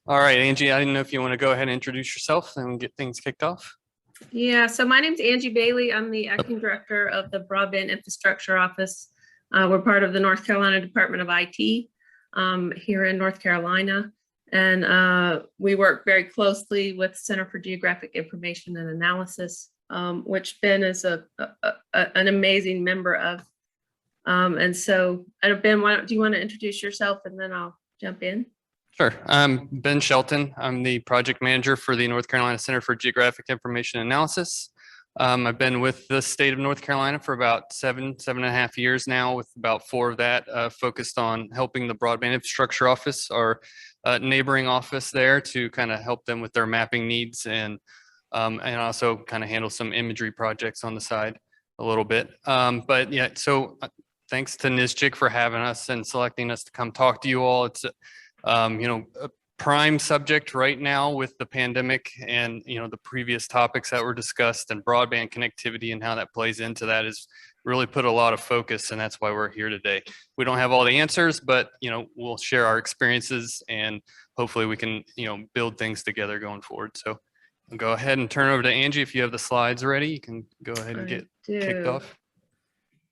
All right, Angie, I didn't know if you want to go ahead and introduce yourself and get things kicked off. Yeah, so my name's Angie Bailey. I'm the acting director of the Broadband Infrastructure Office. We're part of the North Carolina Department of IT here in North Carolina. And we work very closely with Center for Geographic Information and Analysis, which Ben is an amazing member of. And so, Ben, do you want to introduce yourself and then I'll jump in? Sure. I'm Ben Shelton. I'm the project manager for the North Carolina Center for Geographic Information and Analysis. I've been with the state of North Carolina for about seven and a half years now, with about 4 of that focused on helping the Broadband Infrastructure Office, our neighboring office there, to kind of help them with their mapping needs and also kind of handle some imagery projects on the side a little bit. But yeah, so thanks to NSGIC for having us and selecting us to come talk to you all. It's a prime subject right now with the pandemic and, the previous topics that were discussed, and broadband connectivity and how that plays into that is really put a lot of focus. And that's why we're here today. We don't have all the answers, but, we'll share our experiences and hopefully we can, build things together going forward. So I'll go ahead and turn it over to Angie. If you have the slides ready, you can go ahead and get kicked off.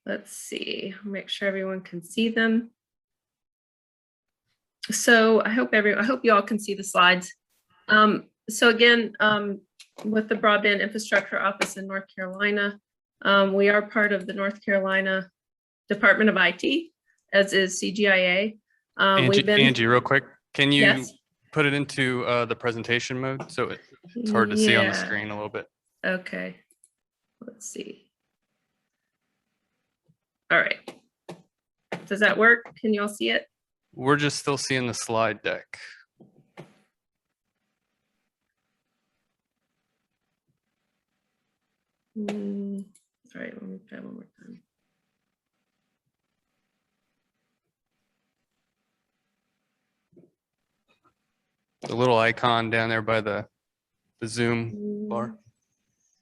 Let's see, make sure everyone can see them. So I hope you all can see the slides. So again, with the Broadband Infrastructure Office in North Carolina, we are part of the North Carolina Department of IT, as is CGIA. Angie, real quick, can you Yes. put it into the presentation mode? So it's hard to see on the screen a little bit. Okay, let's see. All right, does that work? Can you all see it? We're just still seeing the slide deck. All right, let me try one more time. The little icon down there by the Zoom bar.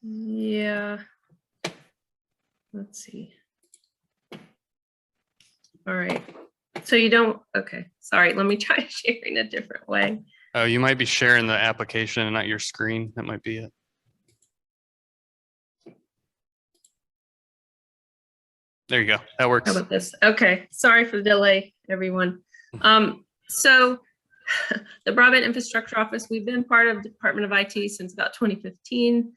Yeah. Let's see. All right. So you don't, okay, sorry, let me try sharing a different way. Oh, you might be sharing the application and not your screen. That might be it. There you go. That works. How about this? Okay, sorry for the delay, everyone. So the Broadband Infrastructure Office, we've been part of the Department of IT since about 2015.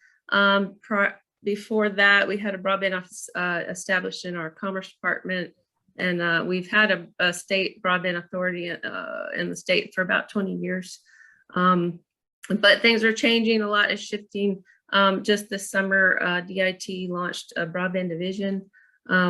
Before that, we had a broadband office established in our Commerce Department. And we've had a state broadband authority in the state for about 20 years. But things are changing, a lot is shifting. Just this summer, DIT launched a broadband division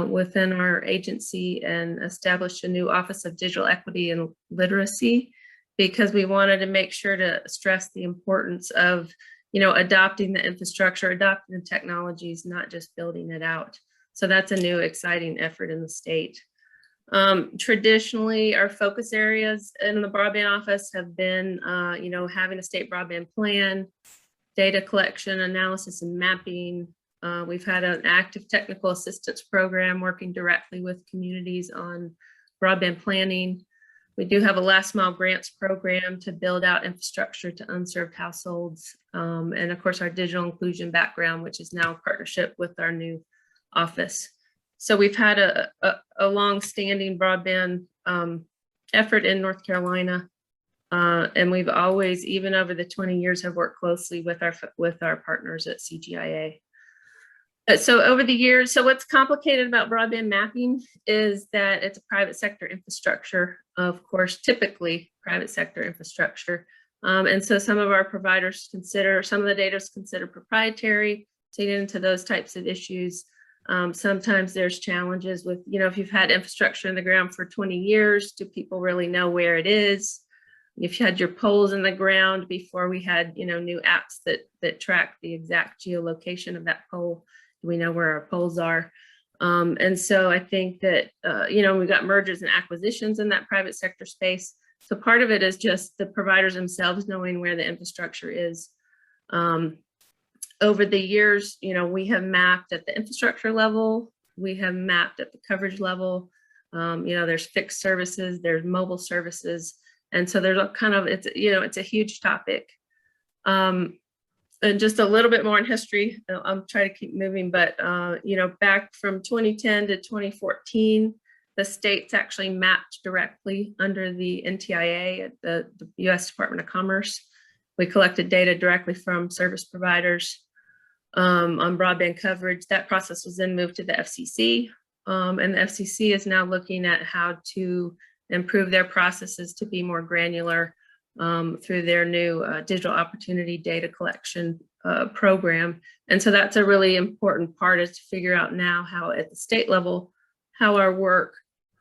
within our agency and established a new Office of Digital Equity and Literacy, because we wanted to make sure to stress the importance of, adopting the infrastructure, adopting the technologies, not just building it out. So that's a new exciting effort in the state. Traditionally, our focus areas in the broadband office have been, having a state broadband plan, data collection, analysis, and mapping. We've had an active technical assistance program working directly with communities on broadband planning. We do have a last mile grants program to build out infrastructure to unserved households. And of course, our digital inclusion background, which is now a partnership with our new office. So we've had a long-standing broadband effort in North Carolina, and we've always, even over the 20 years, have worked closely with our partners at CGIA. So over the years, so what's complicated about broadband mapping is that it's a private sector infrastructure, of course, typically private sector infrastructure. And so some of our providers consider, some of the data is considered proprietary, to get into those types of issues. Sometimes there's challenges with, if you've had infrastructure in the ground for 20 years, do people really know where it is? If you had your poles in the ground before we had, new apps that track the exact geolocation of that pole, we know where our poles are. And so I think that, we've got mergers and acquisitions in that private sector space. So part of it is just the providers themselves knowing where the infrastructure is. Over the years, we have mapped at the infrastructure level, we have mapped at the coverage level. There's fixed services, there's mobile services, And so there's a kind of, it's, you know, it's a huge topic. And just a little bit more in history, I'm trying to keep moving, but, you know, back from 2010 to 2014, the states actually mapped directly under the NTIA at the US Department of Commerce. We collected data directly from service providers on broadband coverage. That process was then moved to the FCC, and the FCC is now looking at how to improve their processes to be more granular through their new digital opportunity data collection program. And so that's a really important part, is to figure out now how at the state level, how our work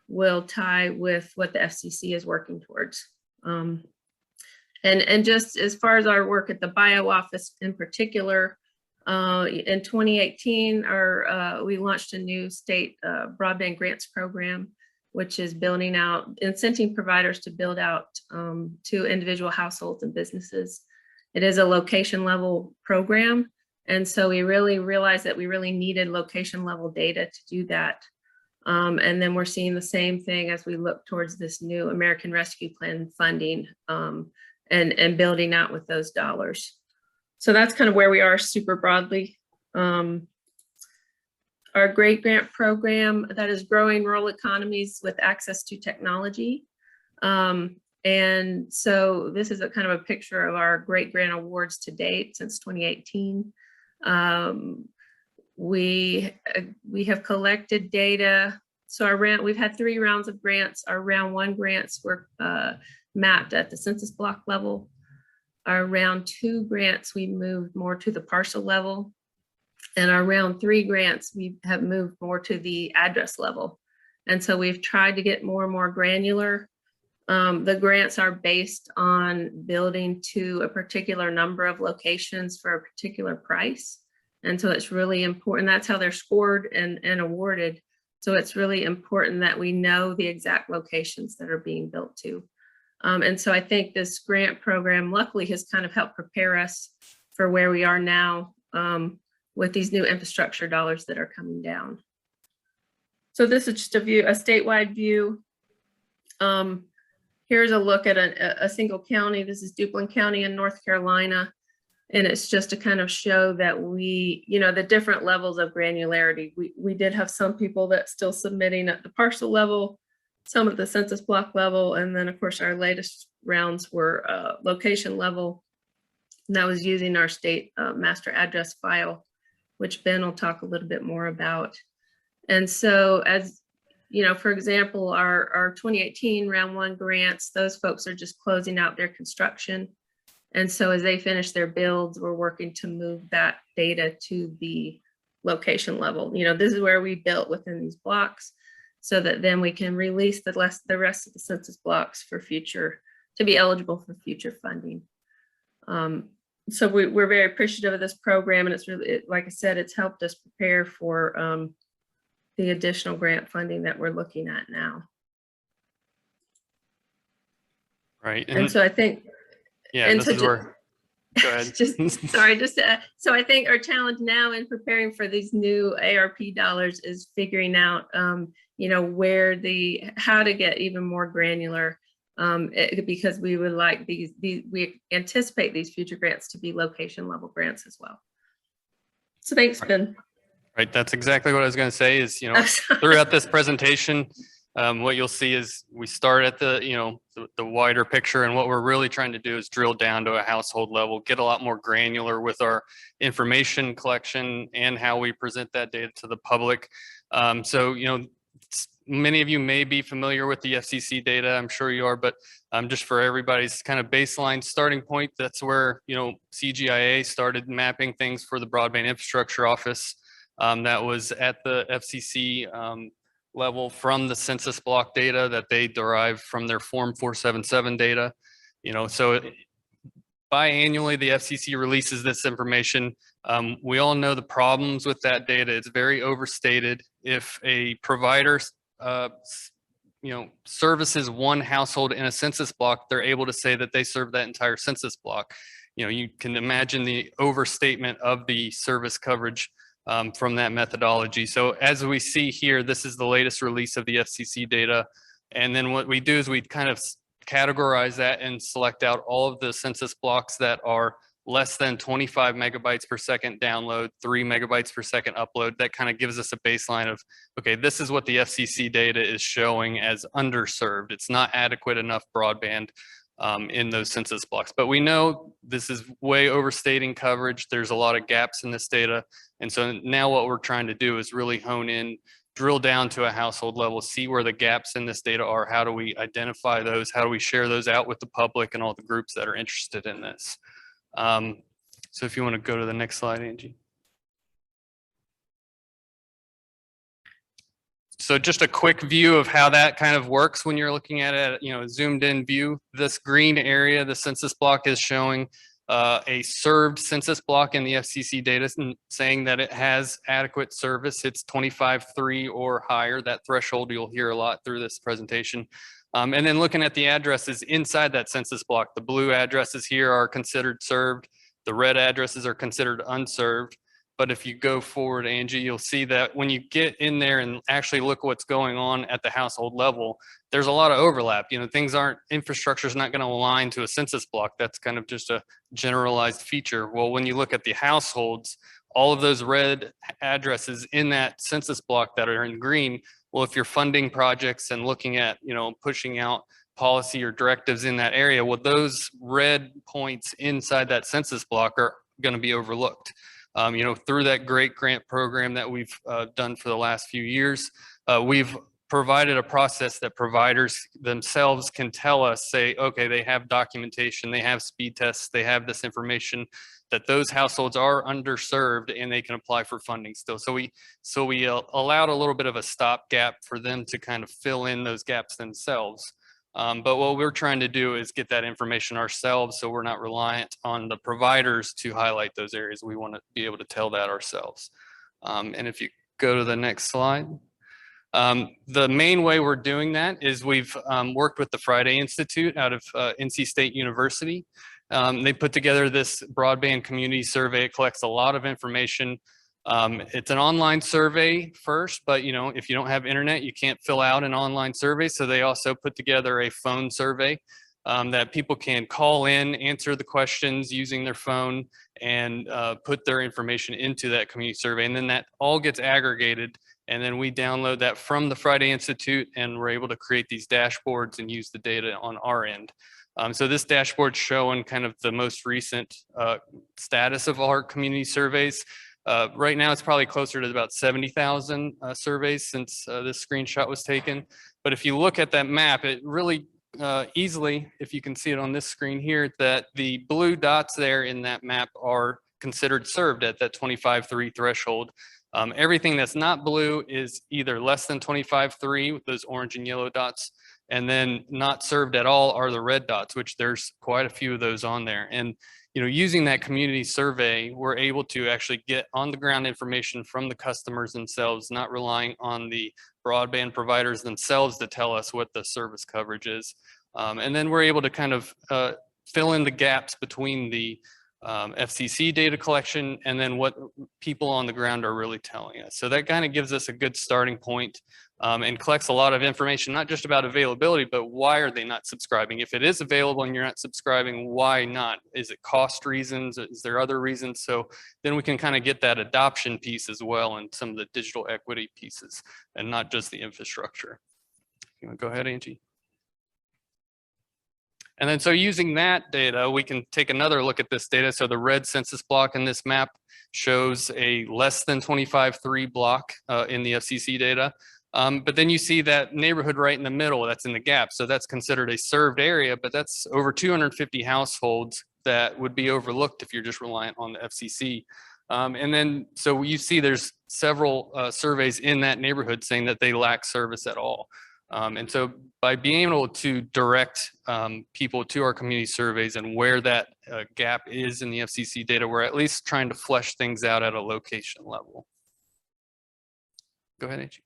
will tie with what the FCC is working towards. And just as far as our work at the bio office in particular, in 2018, we launched a new state broadband grants program, which is building out, incenting providers to build out to individual households and businesses. It is a location level program. And so we really realized that we really needed location level data to do that. And then we're seeing the same thing as we look towards this new American Rescue Plan funding and building out with those dollars. So that's kind of where we are super broadly. Our GREAT grant program that is growing rural economies with access to technology. And so this is a kind of a picture of our GREAT grant awards to date since 2018. We have collected data. So we've had 3 rounds of grants. Our round 1 grants were mapped at the census block level. Our round 2 grants, we moved more to the parcel level. And our round 3 grants, we have moved more to the address level. And so we've tried to get more and more granular. The grants are based on building to a particular number of locations for a particular price. And so it's really important. That's how they're scored and awarded. So it's really important that we know the exact locations that are being built to. And so I think this grant program luckily has kind of helped prepare us for where we are now with these new infrastructure dollars that are coming down. So this is just a statewide view. Here's a look at a single county. This is Duplin County in North Carolina. And it's just to kind of show that we, you know, the different levels of granularity. We did have some people that still submitting at the parcel level, some at the census block level, and then of course our latest rounds were location level. And that was using our state master address file, which Ben will talk a little bit more about. And so as, you know, for example, our 2018 round 1 grants, those folks are just closing out their construction. And so as they finish their builds, we're working to move that data to the location level. You know, this is where we built within these blocks so that then we can release the rest of the census blocks for future, to be eligible for future funding. So we're very appreciative of this program, and it's really, like I said, it's helped us prepare for the additional grant funding that we're looking at now. Right. And so I think, yeah, and this is where, go ahead. So I think our challenge now in preparing for these new ARP dollars is figuring out, you know, how to get even more granular, because we would like we anticipate these future grants to be location level grants as well. So thanks, Ben. Right, that's exactly what I was going to say is, you know, throughout this presentation, what you'll see is we start at the, you know, the wider picture, and what we're really trying to do is drill down to a household level, get a lot more granular with our information collection and how we present that data to the public. So, you know, many of you may be familiar with the FCC data, I'm sure you are, but just for everybody's kind of baseline starting point, that's where, you know, CGIA started mapping things for the Broadband Infrastructure Office. That was at the FCC level from the census block data that they derived from their Form 477 data. You know, so biannually the FCC releases this information. We all know the problems with that data. It's very overstated. If a provider you know, services one household in a census block, they're able to say that they serve that entire census block. You know, you can imagine the overstatement of the service coverage from that methodology. So as we see here, this is the latest release of the FCC data. And then what we do is we kind of categorize that and select out all of the census blocks that are less than 25 megabytes per second download, 3 megabytes per second upload. That kind of gives us a baseline of, okay, this is what the FCC data is showing as underserved. It's not adequate enough broadband in those census blocks. But we know this is way overstating coverage. There's a lot of gaps in this data. And so now what we're trying to do is really hone in, drill down to a household level, see where the gaps in this data are. How do we identify those? How do we share those out with the public and all the groups that are interested in this? So if you want to go to the next slide, Angie. So just a quick view of how that kind of works when you're looking at it, you know, zoomed in view. This green area, the census block, is showing a served census block in the FCC data, saying that it has adequate service. It's 25.3 or higher, that threshold you'll hear a lot through this presentation. And then looking at the addresses inside that census block, the blue addresses here are considered served. The red addresses are considered unserved. But if you go forward, Angie, you'll see that when you get in there and actually look what's going on at the household level, there's a lot of overlap. You know, things aren't, infrastructure is not going to align to a census block. That's kind of just a generalized feature. Well, when you look at the households, all of those red addresses in that census block that are in green, well, if you're funding projects and looking at, you know, pushing out policy or directives in that area, well, those red points inside that census block are going to be overlooked. You know, through that great grant program that we've done for the last few years, we've provided a process that providers themselves can tell us, say, okay, they have documentation, they have speed tests, they have this information that those households are underserved and they can apply for funding still. So we allowed a little bit of a stopgap for them to kind of fill in those gaps themselves. But what we're trying to do is get that information ourselves, so we're not reliant on the providers to highlight those areas. We want to be able to tell that ourselves. And if you go to the next slide. The main way we're doing that is we've worked with the Friday Institute out of NC State University. They put together this broadband community survey. It collects a lot of information. It's an online survey first, but you know, if you don't have internet, you can't fill out an online survey. So they also put together a phone survey that people can call in, answer the questions using their phone, and put their information into that community survey. And then that all gets aggregated, and then we download that from the Friday Institute, and we're able to create these dashboards and use the data on our end. So this dashboard showing kind of the most recent status of our community surveys. Right now, it's probably closer to about 70,000 surveys since this screenshot was taken. But if you look at that map, it really easily, if you can see it on this screen here, that the blue dots there in that map are considered served at that 25.3 threshold. Everything that's not blue is either less than 25.3 with those orange and yellow dots, and then not served at all are the red dots, which there's quite a few of those on there. And you know, using that community survey, we're able to actually get on the ground information from the customers themselves, not relying on the broadband providers themselves to tell us what the service coverage is. And then we're able to kind of fill in the gaps between the FCC data collection and then what people on the ground are really telling us. So that kind of gives us a good starting point and collects a lot of information, not just about availability, but why are they not subscribing? If it is available and you're not subscribing, why not? Is it cost reasons? Is there other reasons? So then we can kind of get that adoption piece as well and some of the digital equity pieces and not just the infrastructure. You want to go ahead, Angie? And then so using that data, we can take another look at this data. So the red census block in this map shows a less than 25.3 block in the FCC data. But then you see that neighborhood right in the middle, that's in the gap. So that's considered a served area, but that's over 250 households that would be overlooked if you're just reliant on the FCC. And then, so you see there's several surveys in that neighborhood saying that they lack service at all. And so by being able to direct people to our community surveys and where that gap is in the FCC data, we're at least trying to flesh things out at a location level. Go ahead, Angie.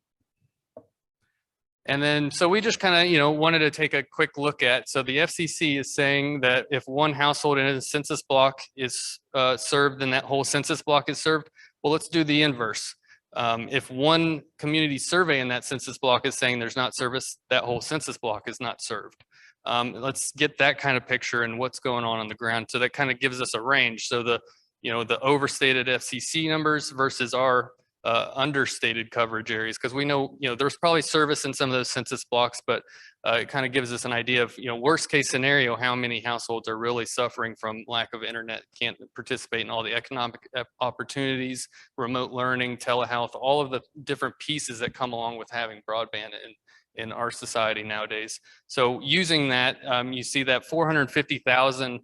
And then, so we just kind of, you know, wanted to take a quick look at, so the FCC is saying that if one household in a census block is served, then that whole census block is served. Well, let's do the inverse. If one community survey in that census block is saying there's not service, that whole census block is not served. Let's get that kind of picture and what's going on the ground. So that kind of gives us a range. So the overstated FCC numbers versus our understated coverage areas, because we know, there's probably service in some of those census blocks, but it kind of gives us an idea of, worst case scenario, how many households are really suffering from lack of internet, can't participate in all the economic opportunities, remote learning, telehealth, all of the different pieces that come along with having broadband in our society nowadays. So using that, you see that 450,000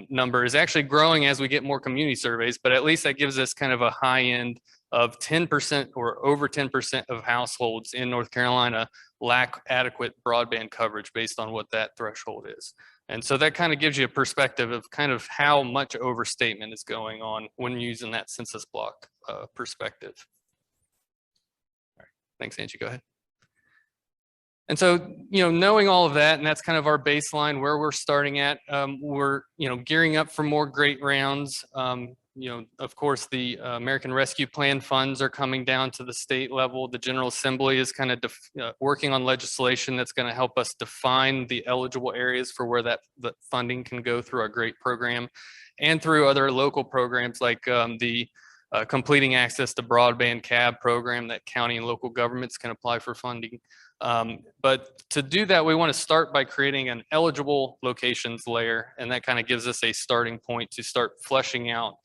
number is actually growing as we get more community surveys, but at least that gives us kind of a high end of 10% or over 10% of households in North Carolina lack adequate broadband coverage based on what that threshold is. And so that kind of gives you a perspective of kind of how much overstatement is going on when using that census block perspective. All right. Thanks, Angie. Go ahead. And so, knowing all of that, and that's kind of our baseline where we're starting at, we're, gearing up for more great rounds. Of course, the American Rescue Plan funds are coming down to the state level. The General Assembly is kind of working on legislation that's going to help us define the eligible areas for where that funding can go through our GREAT program and through other local programs like the Completing Access to Broadband CAB program that county and local governments can apply for funding. But to do that, we want to start by creating an eligible locations layer, and that kind of gives us a starting point to start fleshing out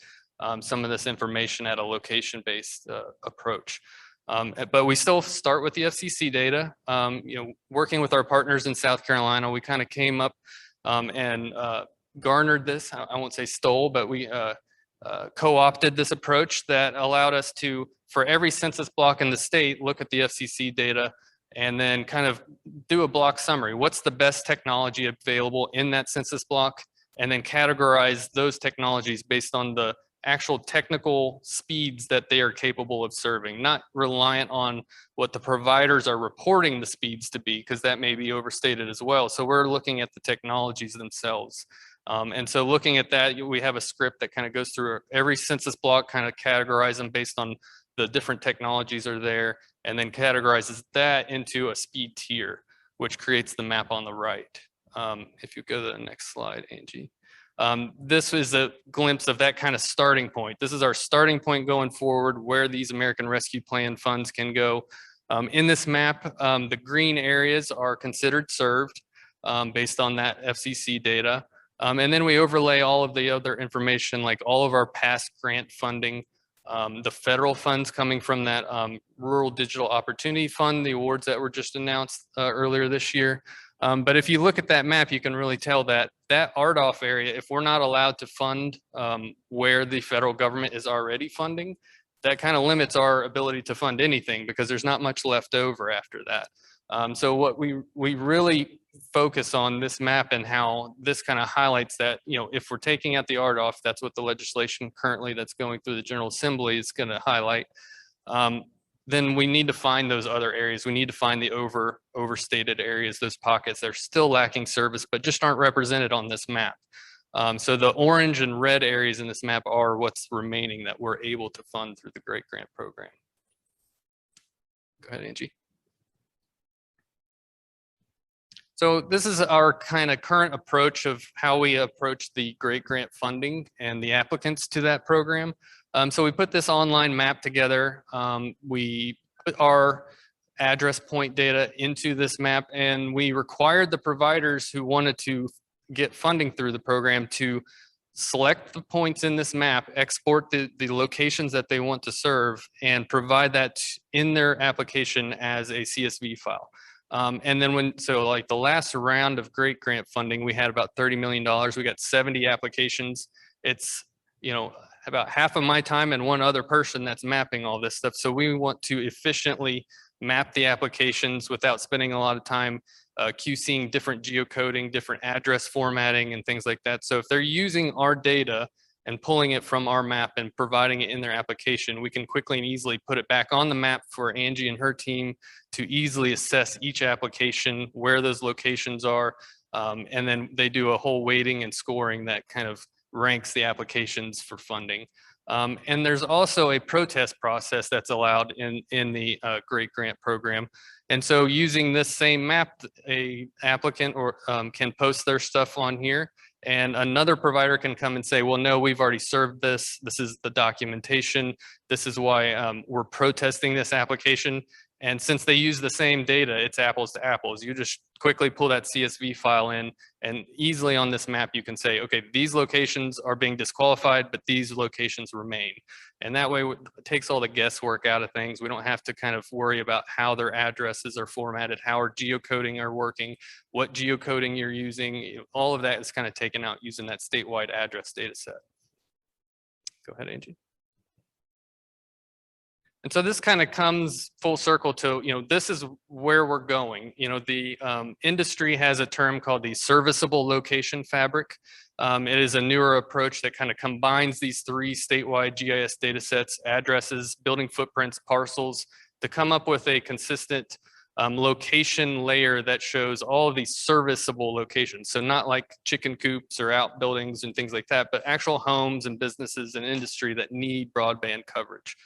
some of this information at a location-based approach. But we still start with the FCC data. Working with our partners in South Carolina, we kind of came up and garnered this. I won't say stole, but we co-opted this approach that allowed us to, for every census block in the state, look at the FCC data and then kind of do a block summary. What's the best technology available in that census block? And then categorize those technologies based on the actual technical speeds that they are capable of serving, not reliant on what the providers are reporting the speeds to be, because that may be overstated as well. So we're looking at the technologies themselves. And so looking at that, we have a script that kind of goes through every census block, kind of categorize them based on the different technologies are there, and then categorizes that into a speed tier, which creates the map on the right. If you go to the next slide, Angie. This is a glimpse of that kind of starting point. This is our starting point going forward, where these American Rescue Plan funds can go. In this map, the green areas are considered served based on that FCC data. And then we overlay all of the other information, like all of our past grant funding, the federal funds coming from that Rural Digital Opportunity Fund, the awards that were just announced earlier this year. But if you look at that map, you can really tell that that RDOF area, if we're not allowed to fund where the federal government is already funding, that kind of limits our ability to fund anything, because there's not much left over after that. So what we really focus on this map, and how this kind of highlights that, if we're taking out the RDOF, that's what the legislation currently that's going through the General Assembly is going to highlight. Then we need to find those other areas. We need to find the overstated areas, those pockets that are still lacking service, but just aren't represented on this map. So the orange and red areas in this map are what's remaining that we're able to fund through the GREAT grant program. Go ahead, Angie. So this is our kind of current approach of how we approach the GREAT grant funding and the applicants to that program. So we put this online map together. We put our address point data into this map, and we required the providers who wanted to get funding through the program to select the points in this map, export the locations that they want to serve, and provide that in their application as a CSV file. And then like the last round of GREAT grant funding, we had about $30 million. We got 70 applications. It's, about half of my time and one other person that's mapping all this stuff. So we want to efficiently map the applications without spending a lot of time QCing different geocoding, different address formatting and things like that. So if they're using our data and pulling it from our map and providing it in their application, we can quickly and easily put it back on the map for Angie and her team to easily assess each application, where those locations are. And then they do a whole weighting and scoring that kind of ranks the applications for funding. And there's also a protest process that's allowed in the Great Grant program. And so using this same map, a applicant or can post their stuff on here, and another provider can come and say, well, no, we've already served this. This is the documentation. This is why we're protesting this application. And since they use the same data, it's apples to apples. You just quickly pull that CSV file in, and easily on this map, you can say, okay, these locations are being disqualified, but these locations remain. And that way it takes all the guesswork out of things. We don't have to kind of worry about how their addresses are formatted, how our geocoding are working, what geocoding you're using. All of that is kind of taken out using that statewide address data set. Go ahead, Angie. And so this kind of comes full circle to, this is where we're going. The industry has a term called the serviceable location fabric. It is a newer approach that kind of combines these three statewide GIS data sets, addresses, building footprints, parcels, to come up with a consistent location layer that shows all of these serviceable locations. So not like chicken coops or outbuildings and things like that, but actual homes and businesses and industry that need broadband coverage.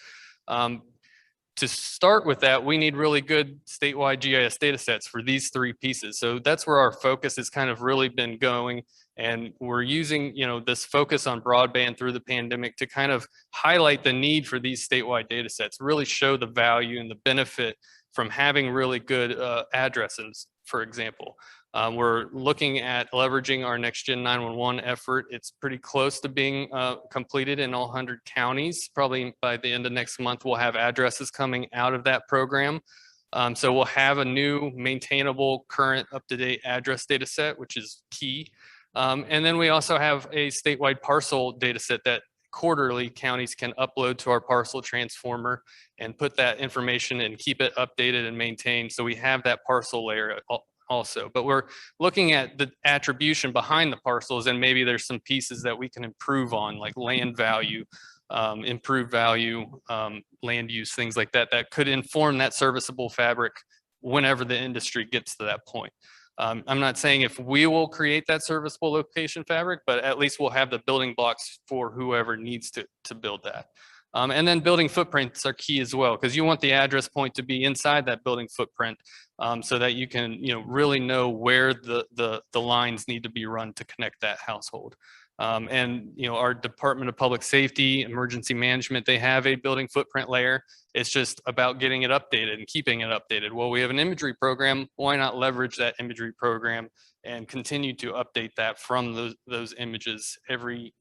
To start with that, we need really good statewide GIS data sets for these three pieces. So that's where our focus has kind of really been going. And we're using, this focus on broadband through the pandemic to kind of highlight the need for these statewide data sets, really show the value and the benefit from having really good addresses, for example. We're looking at leveraging our Next Gen 911 effort. It's pretty close to being completed in all 100 counties. Probably by the end of next month, we'll have addresses coming out of that program. So we'll have a new maintainable current up-to-date address data set, which is key. And then we also have a statewide parcel data set that quarterly counties can upload to our parcel transformer and put that information and keep it updated and maintained. So we have that parcel layer also, but we're looking at the attribution behind the parcels, and maybe there's some pieces that we can improve on, like land value, improved value, land use, things like that, that could inform that serviceable fabric whenever the industry gets to that point. I'm not saying if we will create that serviceable location fabric, but at least we'll have the building blocks for whoever needs to build that. And then building footprints are key as well, because you want the address point to be inside that building footprint so that you can really know where the lines need to be run to connect that household. And our Department of Public Safety, Emergency Management, they have a building footprint layer. It's just about getting it updated and keeping it updated. Well, we have an imagery program. Why not leverage that imagery program and continue to update that from those images every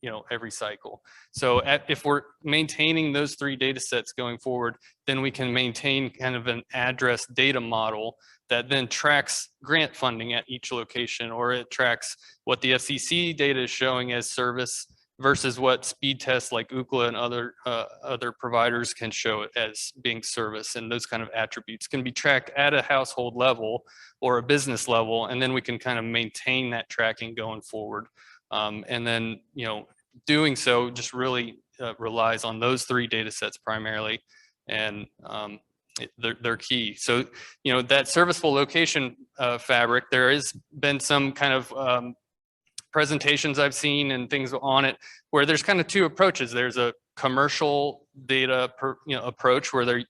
cycle? So if we're maintaining those three data sets going forward, then we can maintain kind of an address data model that then tracks grant funding at each location, or it tracks what the FCC data is showing as service versus what speed tests like Ookla and other providers can show it as being service. And those kind of attributes can be tracked at a household level or a business level, and then we can kind of maintain that tracking going forward. And then doing so just really relies on those three data sets primarily, and they're key. So that serviceable location fabric, there has been some kind of presentations I've seen and things on it where there's kind of two approaches. There's a commercial data approach where they're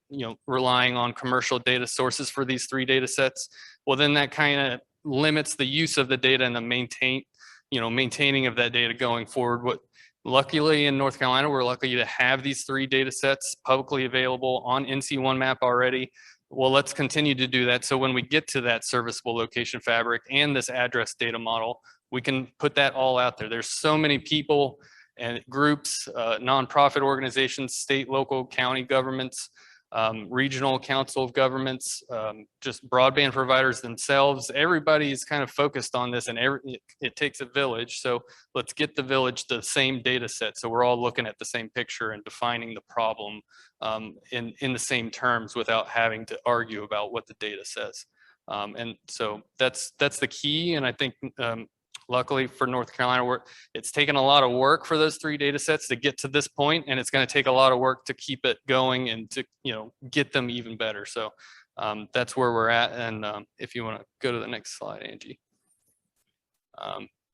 relying on commercial data sources for these three data sets. Well, then that kind of limits the use of the data and the maintaining of that data going forward. Luckily in North Carolina, we're lucky to have these three data sets publicly available on NC One Map already. Well, let's continue to do that. So when we get to that serviceable location fabric and this address data model, we can put that all out there. There's so many people and groups, nonprofit organizations, state, local, county governments, regional council of governments, just broadband providers themselves. Everybody is kind of focused on this, and it takes a village. So let's get the village the same data set, so we're all looking at the same picture and defining the problem in the same terms without having to argue about what the data says. And so that's the key. And I think luckily for North Carolina, it's taken a lot of work for those three data sets to get to this point, and it's going to take a lot of work to keep it going and to get them even better. So that's where we're at. And if you want to go to the next slide, Angie.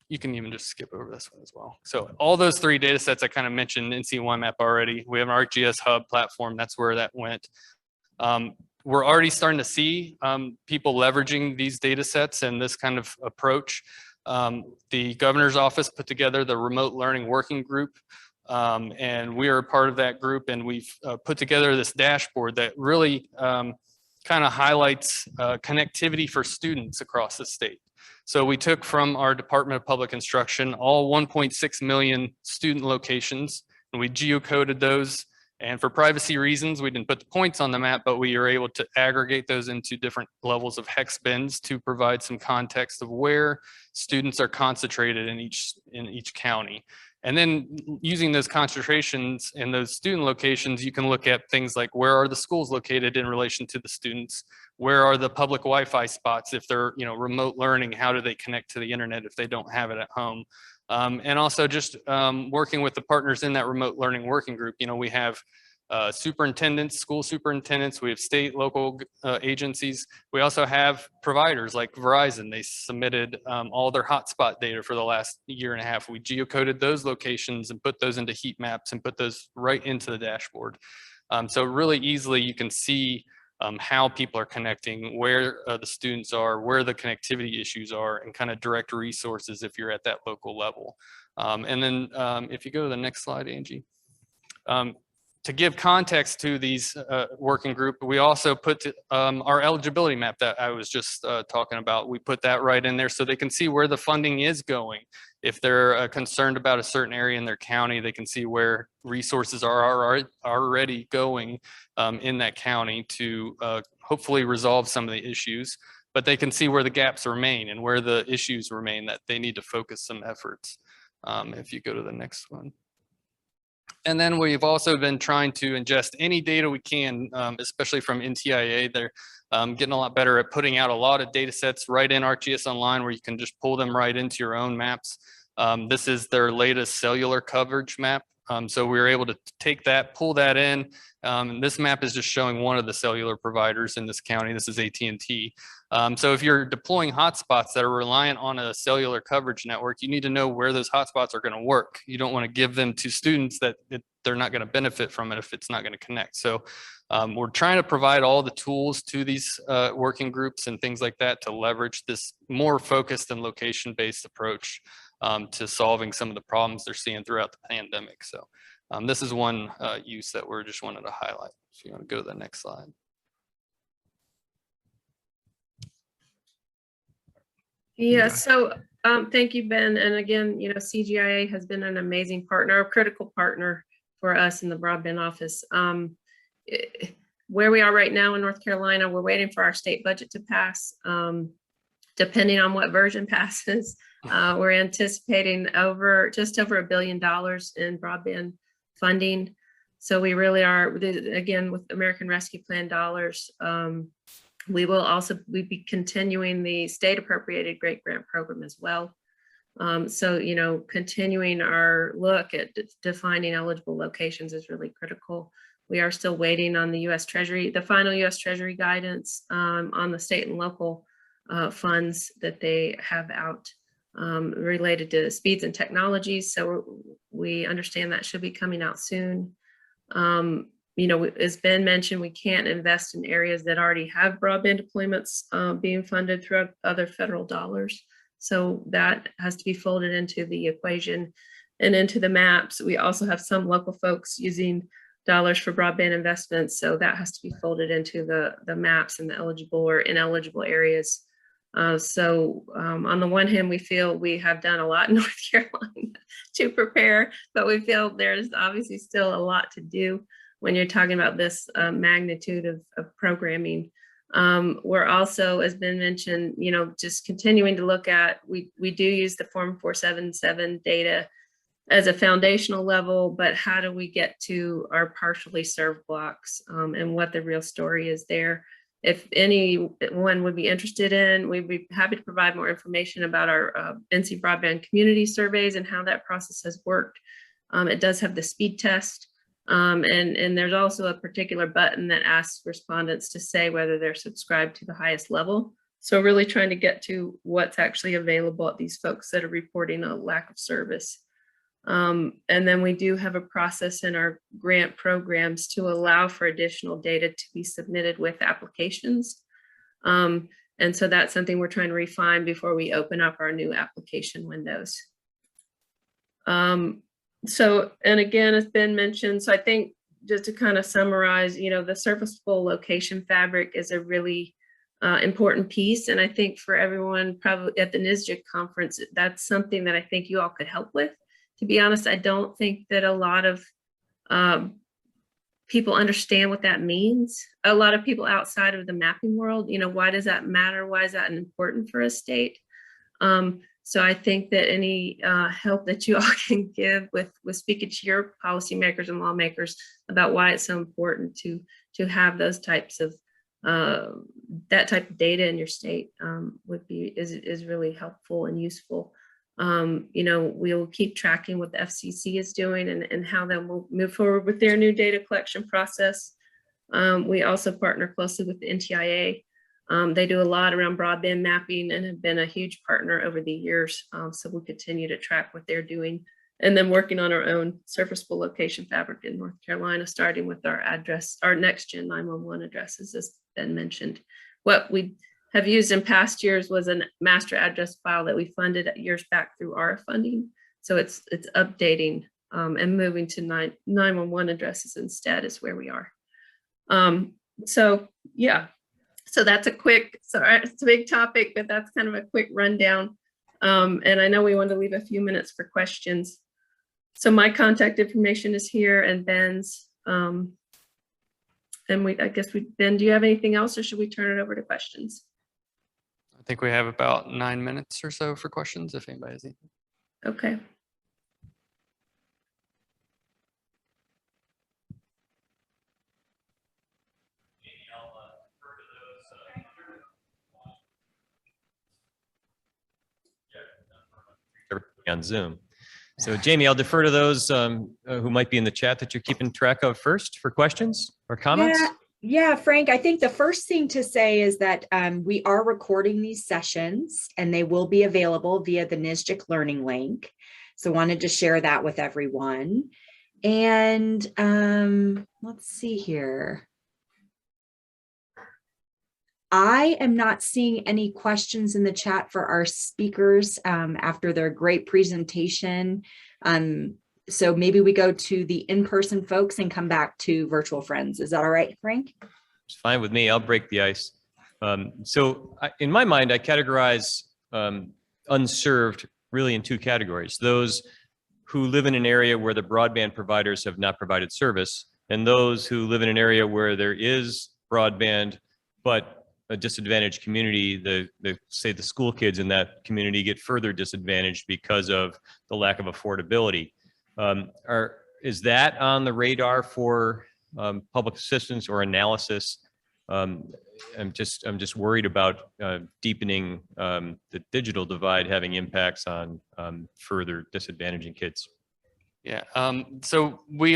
you can even just skip over this one as well. So all those 3 data sets I kind of mentioned in NC1 map already. We have an ArcGIS Hub platform. That's where that went. We're already starting to see people leveraging these data sets and this kind of approach. The governor's office put together the remote learning working group, and we are a part of that group, and we've put together this dashboard that really kind of highlights connectivity for students across the state. So we took from our Department of Public Instruction all 1.6 million student locations, and we geocoded those. And for privacy reasons, we didn't put the points on the map, but we were able to aggregate those into different levels of hex bins to provide some context of where students are concentrated in each county. And then using those concentrations in those student locations, you can look at things like where are the schools located in relation to the students? Where are the public Wi-Fi spots? If they're remote learning, how do they connect to the internet if they don't have it at home? And also just working with the partners in that remote learning working group. We have superintendents, school superintendents, we have state, local agencies. We also have providers like Verizon. They submitted all their hotspot data for the last year and a half. We geocoded those locations and put those into heat maps and put those right into the dashboard. So really easily you can see how people are connecting, where the students are, where the connectivity issues are, and kind of direct resources if you're at that local level. And then if you go to the next slide, Angie. To give context to these working group, we also put our eligibility map that I was just talking about. We put that right in there so they can see where the funding is going. If they're concerned about a certain area in their county, they can see where resources are already going in that county to hopefully resolve some of the issues. But they can see where the gaps remain and where the issues remain that they need to focus some efforts. If you go to the next one. And then we've also been trying to ingest any data we can, especially from NTIA. They're getting a lot better at putting out a lot of data sets right in ArcGIS Online where you can just pull them right into your own maps. This is their latest cellular coverage map. So we were able to take that, pull that in. This map is just showing one of the cellular providers in this county. This is AT&T. So if you're deploying hotspots that are reliant on a cellular coverage network, you need to know where those hotspots are going to work. You don't want to give them to students that they're not going to benefit from it if it's not going to connect. So we're trying to provide all the tools to these working groups and things like that to leverage this more focused and location-based approach to solving some of the problems they're seeing throughout the pandemic. So this is one use that we're just wanted to highlight. So you want to go to the next slide. Yeah, so thank you, Ben. And again, CGIA has been an amazing partner, a critical partner for us in the broadband office. Where we are right now in North Carolina, we're waiting for our state budget to pass. Depending on what version passes, we're anticipating just over $1 billion in broadband funding. So we really are, again, with American Rescue Plan dollars, we will also be continuing the state appropriated great grant program as well. So, continuing our look at defining eligible locations is really critical. We are still waiting on the U.S. Treasury, the final U.S. Treasury guidance on the state and local funds that they have out related to speeds and technologies. So we understand that should be coming out soon. As Ben mentioned, we can't invest in areas that already have broadband deployments being funded through other federal dollars. So that has to be folded into the equation and into the maps. We also have some local folks using dollars for broadband investments. So that has to be folded into the maps and the eligible or ineligible areas. So on the one hand, we feel we have done a lot in North Carolina to prepare, but we feel there's obviously still a lot to do when you're talking about this magnitude of programming. We're also, as Ben mentioned, just continuing to look at, we do use the Form 477 data as a foundational level, but how do we get to our partially served blocks and what the real story is there? If anyone would be interested in, we'd be happy to provide more information about our NC Broadband community surveys and how that process has worked. It does have the speed test. And there's also a particular button that asks respondents to say whether they're subscribed to the highest level. So really trying to get to what's actually available at these folks that are reporting a lack of service. And then we do have a process in our grant programs to allow for additional data to be submitted with applications. And so that's something we're trying to refine before we open up our new application windows. So, and again, it's been mentioned, so I think just to kind of summarize, you know, the serviceable location fabric is a really important piece. And I think for everyone probably at the NSGIC conference, that's something that I think you all could help with. To be honest, I don't think that a lot of people understand what that means. A lot of people outside of the mapping world, you know, why does that matter? Why is that important for a state? So I think that any help that you all can give with speaking to your policymakers and lawmakers about why it's so important to have those types of that type of data in your state is really helpful and useful. You know, we will keep tracking what the FCC is doing and how they will move forward with their new data collection process. We also partner closely with the NTIA. They do a lot around broadband mapping and have been a huge partner over the years. So we'll continue to track what they're doing, and then working on our own serviceable location fabric in North Carolina, starting with our next gen 911 addresses, as been mentioned. What we have used in past years was a master address file that we funded years back through our funding. So it's updating and moving to 911 addresses instead is where we are. So yeah. So that's a quick, sorry, it's a big topic, but that's kind of a quick rundown. And I know we want to leave a few minutes for questions. So my contact information is here, and Ben's. And Ben, do you have anything else, or should we turn it over to questions? I think we have about 9 minutes or so for questions, if anybody has anything. Okay. On Zoom. So Jamie, I'll defer to those who might be in the chat that you're keeping track of first for questions or comments. Yeah, Frank, I think the first thing to say is that we are recording these sessions and they will be available via the NSGIC Learning link. So wanted to share that with everyone. And let's see here. I am not seeing any questions in the chat for our speakers after their great presentation. So maybe we go to the in-person folks and come back to virtual friends. Is that all right, Frank? It's fine with me. I'll break the ice. In my mind, I categorize unserved really in two categories. Those who live in an area where the broadband providers have not provided service, and those who live in an area where there is broadband, but a disadvantaged community, say the school kids in that community get further disadvantaged because of the lack of affordability. Is that on the radar for public assistance or analysis? I'm just worried about deepening the digital divide having impacts on further disadvantaging kids. Yeah, so we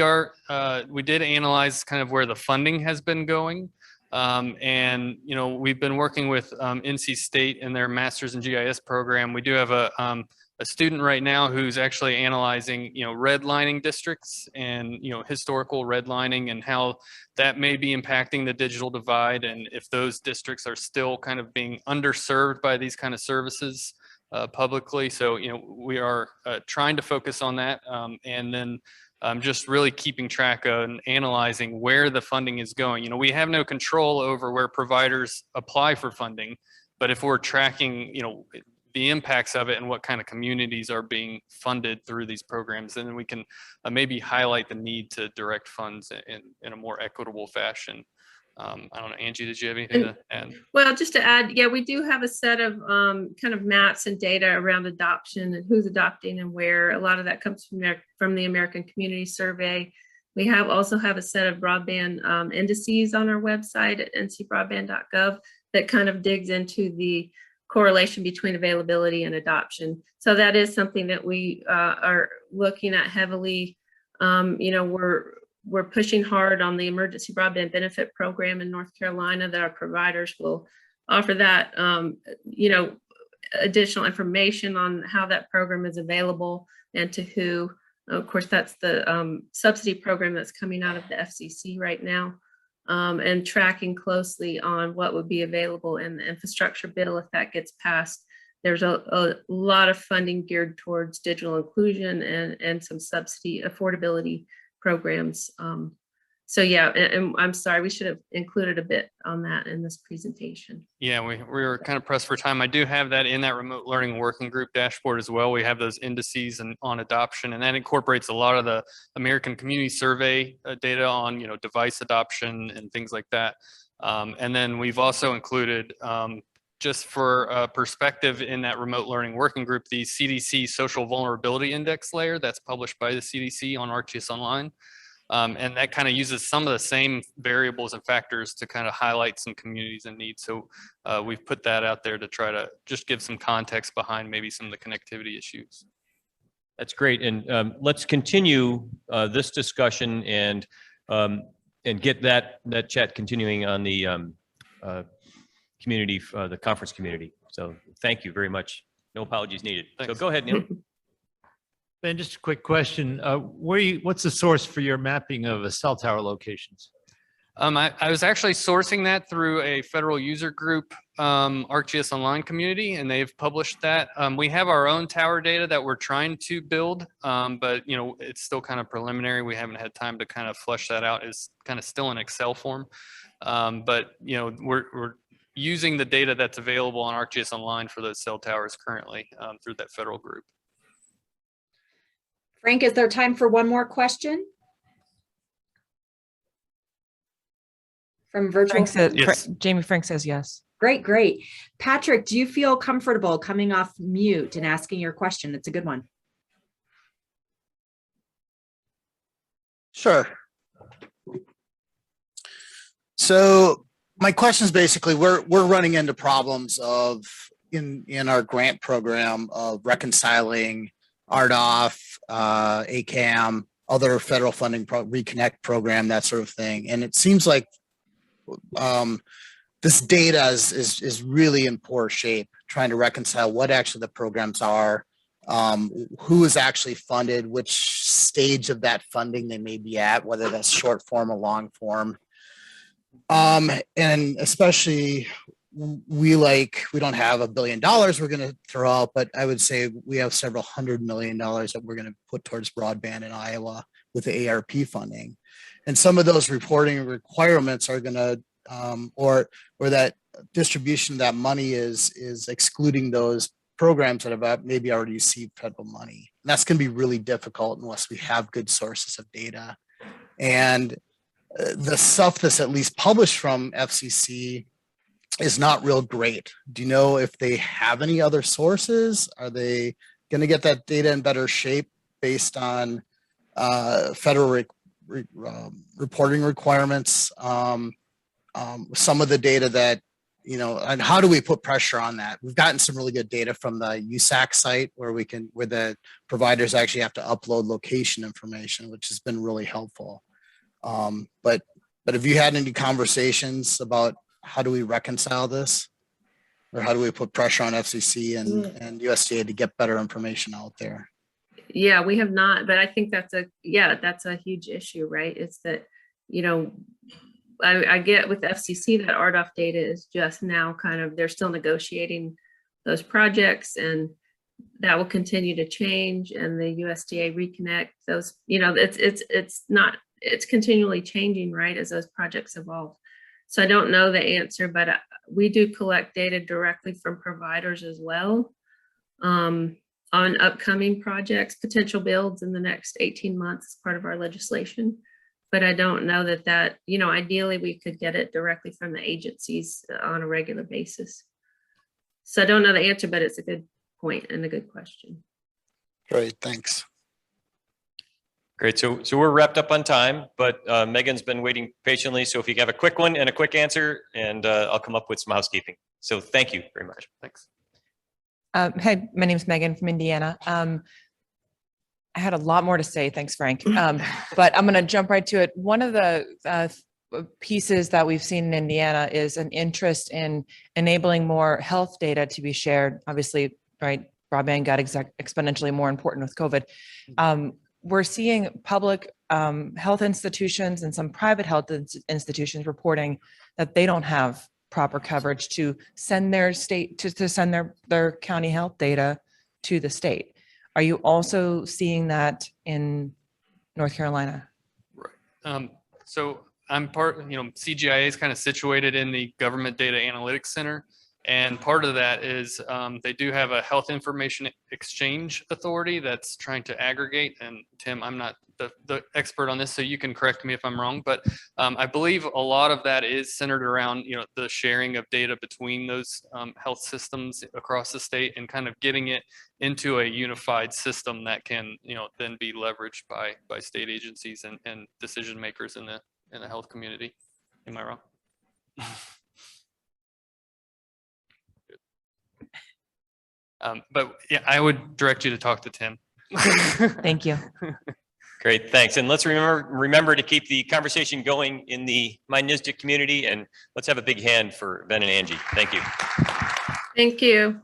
did analyze kind of where the funding has been going. And, you know, we've been working with NC State in their Masters in GIS program. We do have a student right now who's actually analyzing, you know, redlining districts and, you know, historical redlining and how that may be impacting the digital divide, and if those districts are still kind of being underserved by these kind of services publicly. So, you know, we are trying to focus on that, and then just really keeping track of and analyzing where the funding is going. You know, we have no control over where providers apply for funding, but if we're tracking, you know, the impacts of it and what kind of communities are being funded through these programs, then we can maybe highlight the need to direct funds in a more equitable fashion. I don't know, Angie, did you have anything to add? Well, just to add, yeah, we do have a set of kind of maps and data around adoption and who's adopting and where. A lot of that comes from the American Community Survey. We also have a set of broadband indices on our website at ncbroadband.gov that kind of digs into the correlation between availability and adoption. So that is something that we are looking at heavily. You know, we're pushing hard on the emergency broadband benefit program in North Carolina that our providers will offer that, additional information on how that program is available and to who. Of course, that's the subsidy program that's coming out of the FCC right now, and tracking closely on what would be available in the infrastructure bill if that gets passed. There's a lot of funding geared towards digital inclusion and some subsidy affordability programs. So yeah, and I'm sorry, we should have included a bit on that in this presentation. Yeah, we were kind of pressed for time. I do have that in that remote learning working group dashboard as well. We have those indices and on adoption, and that incorporates a lot of the American Community Survey data on, device adoption and things like that. And then we've also included, just for perspective in that remote learning working group, the CDC Social Vulnerability Index layer that's published by the CDC on ArcGIS Online. And that kind of uses some of the same variables and factors to kind of highlight some communities in need. So we've put that out there to try to just give some context behind maybe some of the connectivity issues. That's great. And let's continue this discussion and get that chat continuing on the community, the conference community. So thank you very much. No apologies needed. Thanks. So go ahead, Neil. Ben, just a quick question. What's the source for your mapping of cell tower locations? I was actually sourcing that through a federal user group, ArcGIS Online community, and they've published that. We have our own tower data that we're trying to build, but it's still kind of preliminary. We haven't had time to kind of flesh that out. It's kind of still in Excel form, but we're using the data that's available on ArcGIS Online for those cell towers currently through that federal group. Frank, is there time for one more question? From virtual? Yes. Jamie Frank says yes. Great, great. Patrick, do you feel comfortable coming off mute and asking your question? It's a good one. Sure. So my question is basically, we're running into problems of in our grant program of reconciling RDOF, ACAM, other federal funding, Reconnect program, that sort of thing. And it seems like this data is really in poor shape, trying to reconcile what actually the programs are, who is actually funded, which stage of that funding they may be at, whether that's short form or long form. And especially we don't have $1 billion we're going to throw out, but I would say we have several $100 million that we're going to put towards broadband in Iowa with the ARP funding. And some of those reporting requirements are going to, or that distribution of that money is excluding those programs that have maybe already received federal money. And that's going to be really difficult unless we have good sources of data. And the stuff that's at least published from FCC is not real great. Do you know if they have any other sources? Are they going to get that data in better shape based on federal reporting requirements? Some of the data that, and how do we put pressure on that? We've gotten some really good data from the USAC site where the providers actually have to upload location information, which has been really helpful. But have you had any conversations about how do we reconcile this, or how do we put pressure on FCC and USDA to get better information out there? Yeah, we have not, but I think that's a huge issue, right? It's that, I get with FCC that RDOF data is just now they're still negotiating those projects, and that will continue to change. And the USDA Reconnect, those, it's continually changing, right, as those projects evolve. So I don't know the answer, but we do collect data directly from providers as well on upcoming projects, potential builds in the next 18 months as part of our legislation. But I don't know that, ideally we could get it directly from the agencies on a regular basis. So I don't know the answer, but it's a good point and a good question. Great, thanks. Great. So we're wrapped up on time, but Megan's been waiting patiently. So if you have a quick one and a quick answer, and I'll come up with some housekeeping. So thank you very much. Thanks. Hey, my name is Megan from Indiana. I had a lot more to say. Thanks, Frank. But I'm going to jump right to it. One of the pieces that we've seen in Indiana is an interest in enabling more health data to be shared. Obviously, right, broadband got exponentially more important with COVID. We're seeing public health institutions and some private health institutions reporting that they don't have proper coverage to send their state to send their county health data to the state. Are you also seeing that in North Carolina? So I'm CGIA is kind of situated in the Government Data Analytics Center. And part of that is they do have a health information exchange authority that's trying to aggregate. And Tim, I'm not the expert on this, so you can correct me if I'm wrong. But I believe a lot of that is centered around the sharing of data between those health systems across the state and kind of getting it into a unified system that can then be leveraged by state agencies and decision makers in the health community. Am I wrong? But yeah, I would direct you to talk to Tim. Thank you. Great, thanks. And let's remember to keep the conversation going in the My NSGIC community, and let's have a big hand for Ben and Angie. Thank you. Thank you.